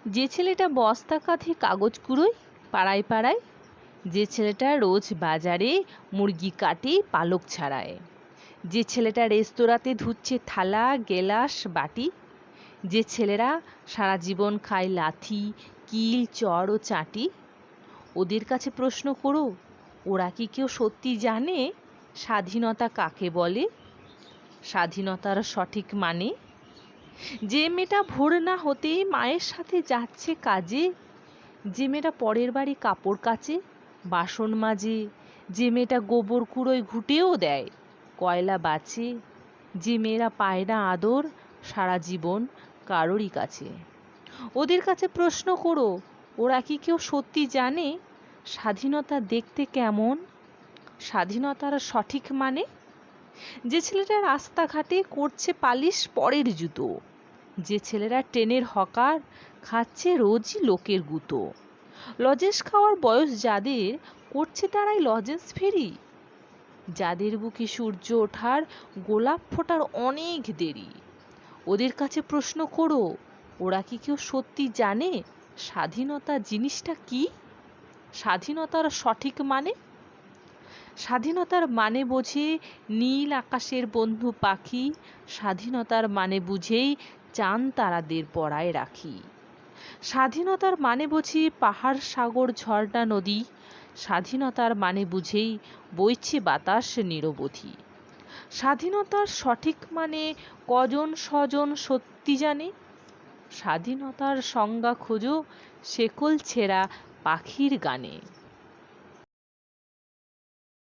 যে ছেলেটা বস্তা কাঁধে কাগজ কুড়োয় পাড়ায় পাড়ায়, যে ছেলেটা রোজ বাজারে মুরগি কাটে পালক ছাড়ায়, যে ছেলেটা রেস্তোরাঁতে ধুচ্ছে থালা গেলাস বাটি, যে ছেলেরা সারা জীবন খায় লাথি কিল চড় ও চাটি, ওদের কাছে প্রশ্ন করো, ওরা কি কেউ সত্যি জানে স্বাধীনতা কাকে বলে, স্বাধীনতার সঠিক মানে? যে মেয়েটা ভোর না হতেই মায়ের সাথে যাচ্ছে কাজে, যে মেয়েটা পরের বাড়ি কাপড় কাচে বাসন মাজে, যে মেয়েটা গোবর কুড়োয় ঘুঁটেও দেয় কয়লা বাঁচে, যে মেয়েরা পায় না আদর সারা জীবন কারোরই কাছে, ওদের কাছে প্রশ্ন করো, ওরা কি কেউ সত্যি জানে স্বাধীনতা দেখতে কেমন, স্বাধীনতার সঠিক মানে? যে ছেলেটা রাস্তাঘাটে করছে পালিশ পরের জুতো, যে ছেলেরা ট্রেনের হকার খাচ্ছে রোজই লোকের গুঁতো, লজেন্স খাওয়ার বয়স যাদের করছে তারাই লজেন্স ফেরি, যাদের বুকে সূর্য ওঠার গোলাপ ফোটার অনেক দেরি, ওদের কাছে প্রশ্ন করো, ওরা কি কেউ সত্যি জানে স্বাধীনতা জিনিসটা কি, স্বাধীনতার সঠিক মানে? স্বাধীনতার মানে বোঝে নীল আকাশের বন্ধু পাখি, স্বাধীনতার মানে বুঝেই চাঁদ তারাদের পরায় রাখি, স্বাধীনতার মানে বুঝি পাহাড় সাগর ঝর্ণা নদী, স্বাধীনতার মানে বুঝেই বইছে বাতাস নিরবধি, স্বাধীনতার সঠিক মানে কজন স্বজন সত্যি জানে, স্বাধীনতার সংজ্ঞা খোঁজো শেকল ছেঁড়া পাখির গানে।